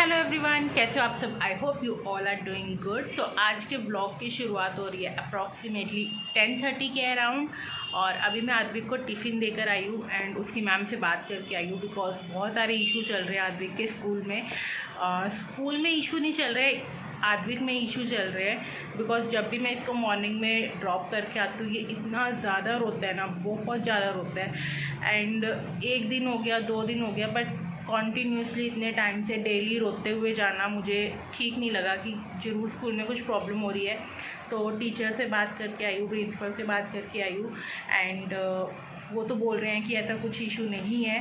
Hello everyone, कैसे हो आप सब। I hope you all are doing good. तो आज के ब्लॉग की शुरुआत हो रही है अप्रॉक्सीमेटली 10:30 के अराउंड। और अभी मैं आद्विक को टिफ़िन देकर आई हूँ एंड उसकी मैम से बात करके आई हूँ बिकॉज बहुत सारे इशू चल रहे हैं आद्विक के स्कूल में। स्कूल में इशू नहीं चल रहे, आद्विक में इशू चल रहे हैं। बिकॉज जब भी मैं इसको मॉर्निंग में ड्रॉप करके आती हूँ ये इतना ज़्यादा रोता है ना, बहुत ज़्यादा रोता है। एंड एक दिन हो गया, 2 दिन हो गया, बट कॉन्टीन्यूसली इतने टाइम से डेली रोते हुए जाना मुझे ठीक नहीं लगा कि ज़रूर स्कूल में कुछ प्रॉब्लम हो रही है। तो टीचर से बात करके आई हूँ, प्रिंसिपल से बात करके आई हूँ एंड वो तो बोल रहे हैं कि ऐसा कुछ इशू नहीं है।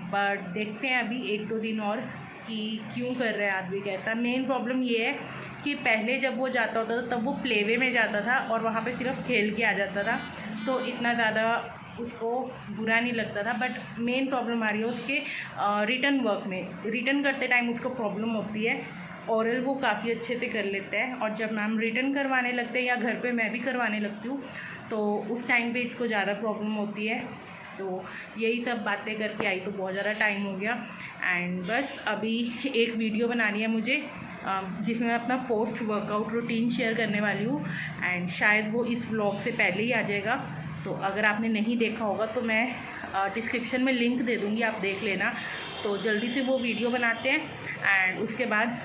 बट देखते हैं अभी 1-2 दिन और कि क्यों कर रहे हैं आद्विक ऐसा। मेन प्रॉब्लम ये है कि पहले जब वो जाता होता था तब वो प्लेवे में जाता था और वहाँ पे सिर्फ खेल के आ जाता था, तो इतना ज़्यादा उसको बुरा नहीं लगता था। बट मेन प्रॉब्लम आ रही है उसके रिटर्न वर्क में। रिटर्न करते टाइम उसको प्रॉब्लम होती है। ओरल वो काफ़ी अच्छे से कर लेते हैं और जब मैम रिटर्न करवाने लगते हैं या घर पे मैं भी करवाने लगती हूँ तो उस टाइम पे इसको ज़्यादा प्रॉब्लम होती है। तो यही सब बातें करके आई तो बहुत ज़्यादा टाइम हो गया एंड बस अभी एक वीडियो बनानी है मुझे जिसमें मैं अपना पोस्ट वर्कआउट रूटीन शेयर करने वाली हूँ एंड शायद वो इस व्लॉग से पहले ही आ जाएगा। तो अगर आपने नहीं देखा होगा तो मैं डिस्क्रिप्शन में लिंक दे दूँगी, आप देख लेना। तो जल्दी से वो वीडियो बनाते हैं एंड उसके बाद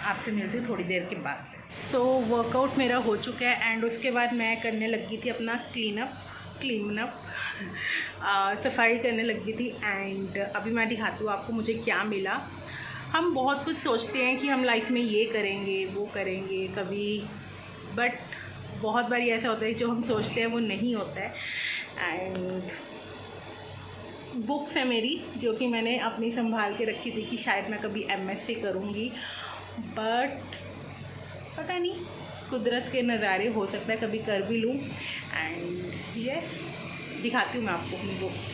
आपसे मिलती हूँ थोड़ी देर के बाद। तो वर्कआउट मेरा हो चुका है एंड उसके बाद मैं करने लगी थी अपना क्लीन अप सफाई करने लगी थी एंड अभी मैं दिखाती हूँ आपको मुझे क्या मिला। हम बहुत कुछ सोचते हैं कि हम लाइफ में ये करेंगे वो करेंगे कभी, बट बहुत बारी ऐसा होता है जो हम सोचते हैं वो नहीं होता है। एंड बुक्स है मेरी जो कि मैंने अपनी संभाल के रखी थी कि शायद मैं कभी MSc करूँगी, बट पता नहीं, कुदरत के नज़ारे, हो सकता है कभी कर भी लूँ। एंड यस, दिखाती हूँ मैं आपको अपनी बुक्स।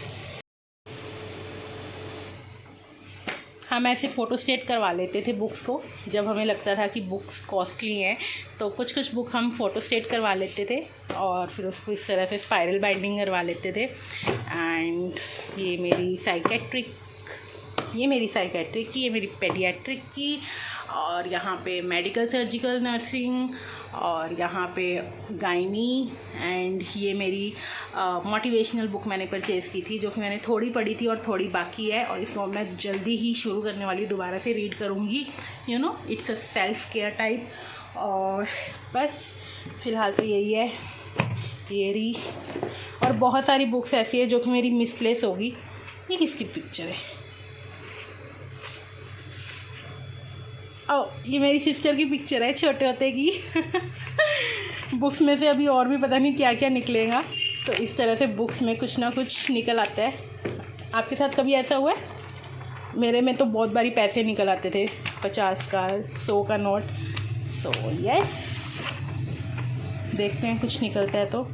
हम ऐसे फ़ोटो स्टेट करवा लेते थे बुक्स को जब हमें लगता था कि बुक्स कॉस्टली हैं, तो कुछ कुछ बुक हम फ़ोटो स्टेट करवा लेते थे और फिर उसको इस तरह से स्पाइरल बाइंडिंग करवा लेते थे। एंड ये मेरी साइकेट्रिक की, ये मेरी पेडियाट्रिक की, और यहाँ पे मेडिकल सर्जिकल नर्सिंग, और यहाँ पे गायनी। एंड ये मेरी मोटिवेशनल बुक मैंने परचेज़ की थी जो कि मैंने थोड़ी पढ़ी थी और थोड़ी बाकी है और इसको मैं जल्दी ही शुरू करने वाली, दोबारा से रीड करूँगी। You know, it's a self care type. और बस फ़िलहाल तो यही है, ये रही। और बहुत सारी बुक्स ऐसी है जो कि मेरी मिसप्लेस होगी। ये किसकी पिक्चर है? ये मेरी सिस्टर की पिक्चर है छोटे होते की। बुक्स में से अभी और भी पता नहीं क्या क्या निकलेगा, तो इस तरह से बुक्स में कुछ ना कुछ निकल आता है। आपके साथ कभी ऐसा हुआ है? मेरे में तो बहुत बारी पैसे निकल आते थे, 50 का 100 का नोट। सो यस, देखते हैं कुछ निकलता है तो।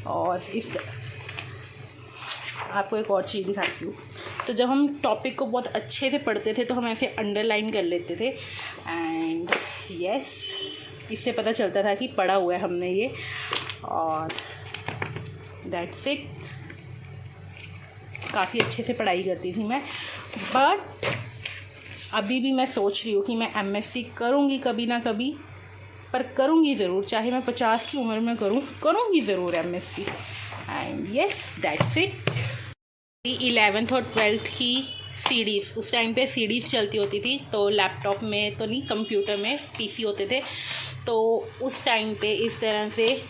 और इस आपको एक और चीज़ दिखाती हूँ। तो जब हम टॉपिक को बहुत अच्छे से पढ़ते थे तो हम ऐसे अंडरलाइन कर लेते थे एंड यस, इससे पता चलता था कि पढ़ा हुआ है हमने ये, और दैट्स इट। काफ़ी अच्छे से पढ़ाई करती थी मैं। बट अभी भी मैं सोच रही हूँ कि मैं MSc करूँगी कभी ना कभी, पर करूँगी ज़रूर, चाहे मैं 50 की उम्र में करूँगी ज़रूर MSc। And yes, that's it. 11th और 12th की सीडीज़, उस टाइम पे सीडीज़ चलती होती थी, तो लैपटॉप में तो नहीं, कंप्यूटर में PC होते थे। तो उस टाइम पे इस तरह से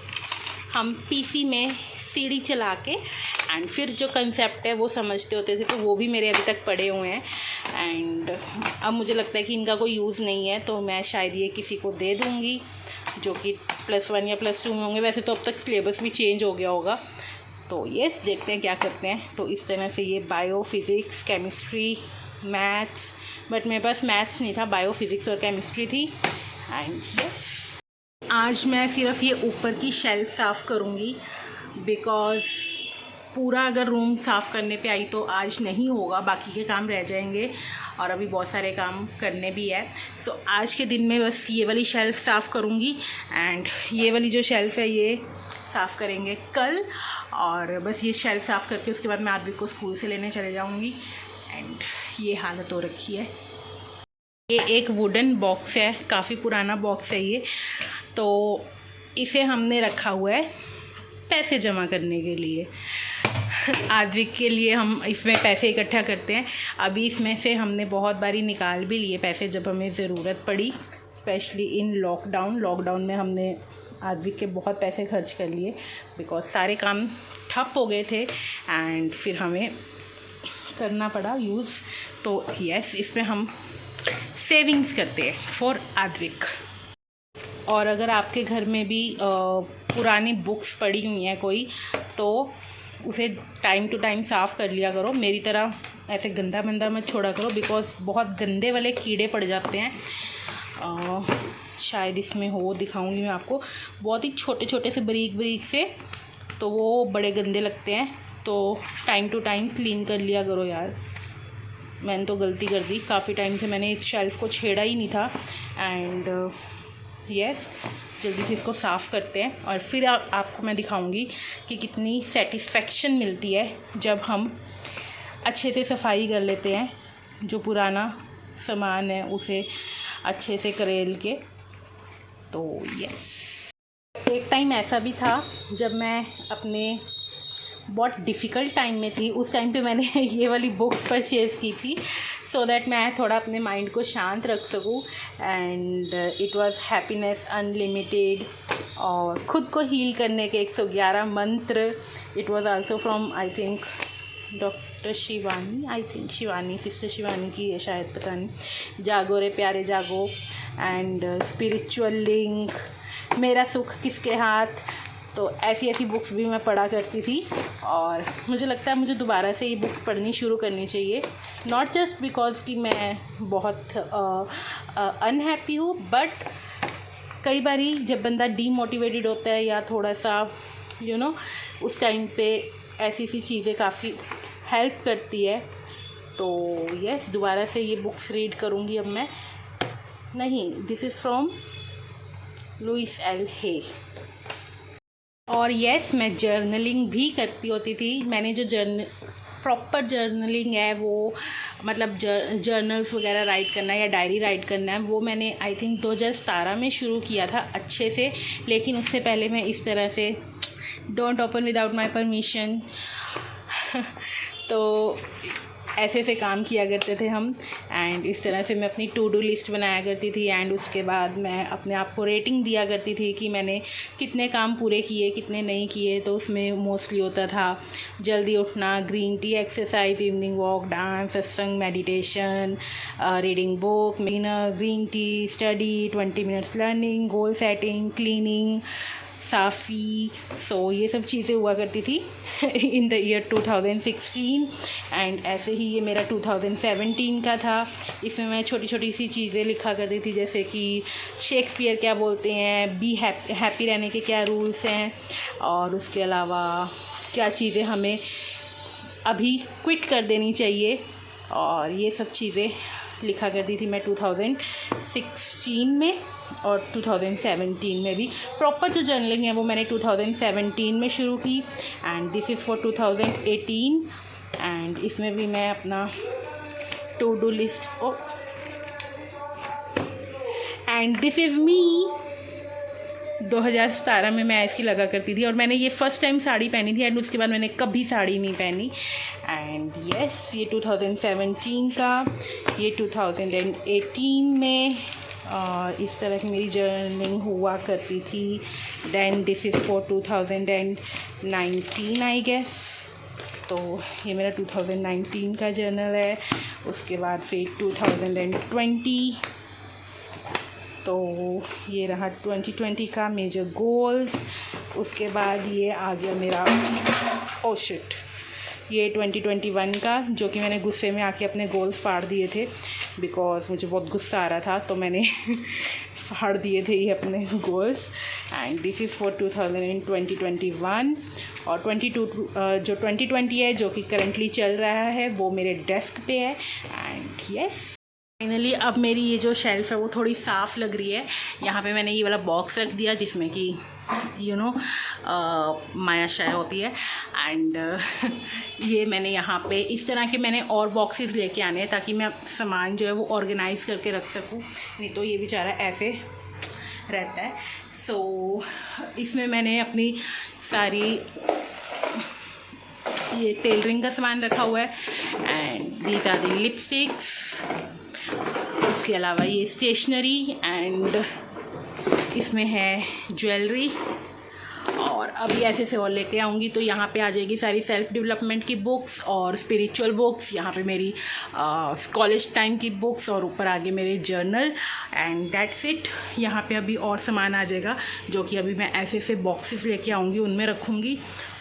हम PC में CD चला के एंड फिर जो कंसेप्ट है वो समझते होते थे, तो वो भी मेरे अभी तक पड़े हुए हैं। एंड अब मुझे लगता है कि इनका कोई यूज़ नहीं है, तो मैं शायद ये किसी को दे दूँगी जो कि +1 या +2 में होंगे। वैसे तो अब तक सिलेबस भी चेंज हो गया होगा, तो यस, देखते हैं क्या करते हैं। तो इस तरह से ये bio, physics, chemistry, maths, but मेरे पास मैथ्स नहीं था, बायो, फिज़िक्स और केमिस्ट्री थी। एंड यस, आज मैं सिर्फ ये ऊपर की शेल्फ साफ़ करूँगी बिकॉज़ पूरा अगर रूम साफ़ करने पे आई तो आज नहीं होगा, बाकी के काम रह जाएंगे और अभी बहुत सारे काम करने भी है। सो आज के दिन में बस ये वाली शेल्फ़ साफ़ करूँगी एंड ये वाली जो शेल्फ़ है ये साफ़ करेंगे कल। और बस ये शेल्फ साफ़ करके उसके बाद मैं आद्विक को स्कूल से लेने चले जाऊँगी। एंड ये हालत हो रखी है। ये एक वुडन बॉक्स है, काफ़ी पुराना बॉक्स है ये। तो इसे हमने रखा हुआ है पैसे जमा करने के लिए। आद्विक के लिए हम इसमें पैसे इकट्ठा करते हैं। अभी इसमें से हमने बहुत बारी निकाल भी लिए पैसे जब हमें ज़रूरत पड़ी, स्पेशली इन लॉकडाउन में हमने आद्विक के बहुत पैसे खर्च कर लिए बिकॉज सारे काम ठप हो गए थे एंड फिर हमें करना पड़ा यूज़। तो यस, इसमें हम सेविंग्स करते हैं फॉर आद्विक। और अगर आपके घर में भी पुरानी बुक्स पड़ी हुई हैं कोई, तो उसे टाइम टू टाइम साफ़ कर लिया करो। मेरी तरह ऐसे गंदा मंदा मत छोड़ा करो बिकॉज़ बहुत गंदे वाले कीड़े पड़ जाते हैं। शायद इसमें हो, दिखाऊंगी मैं आपको, बहुत ही छोटे छोटे से बारीक से, तो वो बड़े गंदे लगते हैं। तो टाइम टू टाइम क्लीन कर लिया करो यार। मैंने तो गलती कर दी, काफ़ी टाइम से मैंने इस शेल्फ़ को छेड़ा ही नहीं था। एंड यस, जल्दी से इसको साफ़ करते हैं और फिर आपको मैं दिखाऊंगी कि कितनी सेटिस्फेक्शन मिलती है जब हम अच्छे से सफाई कर लेते हैं, जो पुराना सामान है उसे अच्छे से करेल के। तो यस, एक टाइम ऐसा भी था जब मैं अपने बहुत डिफ़िकल्ट टाइम में थी, उस टाइम पे मैंने ये वाली बुक्स परचेज़ की थी सो दैट मैं थोड़ा अपने माइंड को शांत रख सकूं। And it was happiness unlimited और ख़ुद को हील करने के 111 मंत्र। It was also from I think doctor Shivani, sister Shivani की है शायद, पता नहीं। जागो रे प्यारे जागो एंड स्पिरिचुअल लिंक, मेरा सुख किसके हाथ। तो ऐसी बुक्स भी मैं पढ़ा करती थी और मुझे लगता है मुझे दोबारा से ये बुक्स पढ़नी शुरू करनी चाहिए। नॉट जस्ट बिकॉज़ कि मैं बहुत अनहैप्पी हूँ, बट कई बारी जब बंदा डीमोटिवेटेड होता है या थोड़ा सा उस टाइम पे ऐसी चीज़ें काफ़ी हेल्प करती है। तो यस, दोबारा से ये बुक्स रीड करूँगी अब मैं। नहीं, this is from Louise L Hay. और यस, मैं जर्नलिंग भी करती होती थी। मैंने जो प्रॉपर जर्नलिंग है वो मतलब जर्नल्स वगैरह राइट करना या डायरी राइट करना है, वो मैंने आई थिंक 2017 में शुरू किया था अच्छे से। लेकिन उससे पहले मैं इस तरह से don't open without my permission तो ऐसे काम किया करते थे हम। एंड इस तरह से मैं अपनी टू डू लिस्ट बनाया करती थी एंड उसके बाद मैं अपने आप को रेटिंग दिया करती थी कि मैंने कितने काम पूरे किए, कितने नहीं किए। तो उसमें मोस्टली होता था जल्दी उठना, green tea, exercise, evening walk, dance, satsang, meditation, reading book, green tea, study, 20 minutes learning, goal setting, cleaning, साफ़ी। सो ये सब चीज़ें हुआ करती थी इन द ईयर 2016। एंड ऐसे ही ये मेरा 2017 का था। इसमें मैं छोटी छोटी सी चीज़ें लिखा करती थी, जैसे कि शेक्सपियर क्या बोलते हैं, बी हैप्पी रहने के क्या रूल्स हैं, और उसके अलावा क्या चीज़ें हमें अभी क्विट कर देनी चाहिए। और ये सब चीज़ें लिखा करती थी मैं 2016 में और 2017 में भी। प्रॉपर जो जर्नलिंग है वो मैंने 2017 में शुरू की and this is for 2018। And इसमें भी मैं अपना to do list and this is me. 2017 में मैं ऐसी लगा करती थी और मैंने ये फर्स्ट टाइम साड़ी पहनी थी एंड उसके बाद मैंने कभी साड़ी नहीं पहनी। एंड यस, ये 2017 का, ये 2018 में इस तरह की मेरी जर्नलिंग हुआ करती थी। Then this is for 2019 I guess. तो ये मेरा 2019 का जर्नल है। उसके बाद फिर 2020, तो ये रहा 2020 का मेजर गोल्स। उसके बाद ये आ गया मेरा शिट, ये 2021 का, जो कि मैंने गुस्से में आके अपने गोल्स फाड़ दिए थे बिकॉज़ मुझे बहुत गुस्सा आ रहा था, तो मैंने फाड़ दिए थे ये अपने goals. And this is for 2021 और 2020 है जो कि करंटली चल रहा है वो मेरे डेस्क पे है। एंड यस, फाइनली अब मेरी ये जो शेल्फ़ है वो थोड़ी साफ़ लग रही है। यहाँ पे मैंने ये वाला बॉक्स रख दिया जिसमें कि माया शाया होती है। एंड ये मैंने यहाँ पे इस तरह के मैंने और बॉक्सेस लेके आने हैं ताकि मैं सामान जो है वो ऑर्गेनाइज करके रख सकूँ, नहीं तो ये बेचारा ऐसे रहता है। सो इसमें मैंने अपनी सारी ये टेलरिंग का सामान रखा हुआ है and these are the lipsticks. इसके अलावा ये स्टेशनरी एंड इसमें है ज्वेलरी, और अभी ऐसे से और लेके आऊँगी तो यहाँ पे आ जाएगी सारी सेल्फ डेवलपमेंट की बुक्स और स्पिरिचुअल बुक्स, यहाँ पे मेरी कॉलेज टाइम की बुक्स और ऊपर आगे मेरे जर्नल एंड दैट्स इट। यहाँ पे अभी और सामान आ जाएगा जो कि अभी मैं ऐसे से बॉक्सेस लेके आऊँगी, उनमें रखूँगी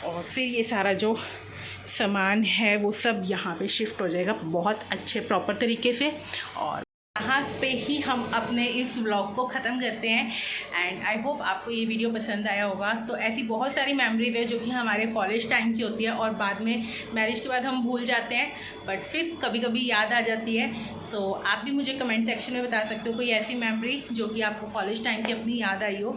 और फिर ये सारा जो सामान है वो सब यहाँ पे शिफ्ट हो जाएगा बहुत अच्छे प्रॉपर तरीके से। और यहाँ पे ही हम अपने इस व्लॉग को ख़त्म करते हैं एंड आई होप आपको ये वीडियो पसंद आया होगा। तो ऐसी बहुत सारी मेमोरीज है जो कि हमारे कॉलेज टाइम की होती है और बाद में मैरिज के बाद हम भूल जाते हैं, बट फिर कभी कभी याद आ जाती है। सो आप भी मुझे कमेंट सेक्शन में बता सकते हो कोई ऐसी मेमोरी जो कि आपको कॉलेज टाइम की अपनी याद आई हो।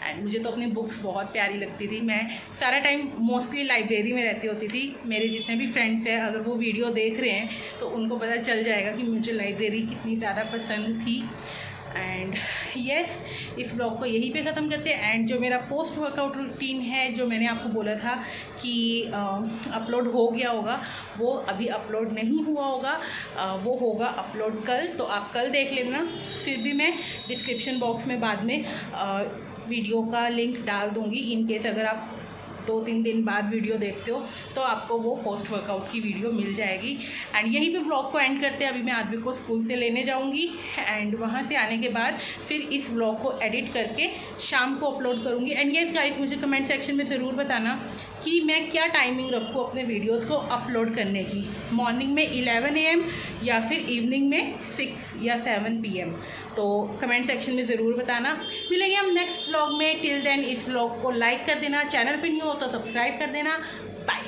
एंड मुझे तो अपनी बुक्स बहुत प्यारी लगती थी, मैं सारा टाइम मोस्टली लाइब्रेरी में रहती होती थी। मेरे जितने भी फ्रेंड्स हैं अगर वो वीडियो देख रहे हैं तो उनको पता चल जाएगा कि मुझे लाइब्रेरी कितनी ज़्यादा पसंद थी। एंड यस, इस ब्लॉग को यहीं पे ख़त्म करते हैं। एंड जो मेरा पोस्ट वर्कआउट रूटीन है जो मैंने आपको बोला था कि अपलोड हो गया होगा, वो अभी अपलोड नहीं हुआ होगा, वो होगा अपलोड कल, तो आप कल देख लेना। फिर भी मैं डिस्क्रिप्शन बॉक्स में बाद में वीडियो का लिंक डाल दूँगी इन केस अगर आप 2-3 दिन बाद वीडियो देखते हो तो आपको वो पोस्ट वर्कआउट की वीडियो मिल जाएगी। एंड यहीं पे व्लॉग को एंड करते हैं। अभी मैं आदमी को स्कूल से लेने जाऊंगी एंड वहाँ से आने के बाद फिर इस व्लॉग को एडिट करके शाम को अपलोड करूँगी। एंड यस गाइस, मुझे कमेंट सेक्शन में ज़रूर बताना कि मैं क्या टाइमिंग रखूँ अपने वीडियोज़ को अपलोड करने की, मॉर्निंग में 11 AM या फिर इवनिंग में 6 या 7 PM। तो कमेंट सेक्शन में ज़रूर बताना। मिलेंगे हम नेक्स्ट व्लॉग में। टिल देन इस व्लॉग को लाइक कर देना, चैनल पर न्यू हो तो सब्सक्राइब कर देना। बाय।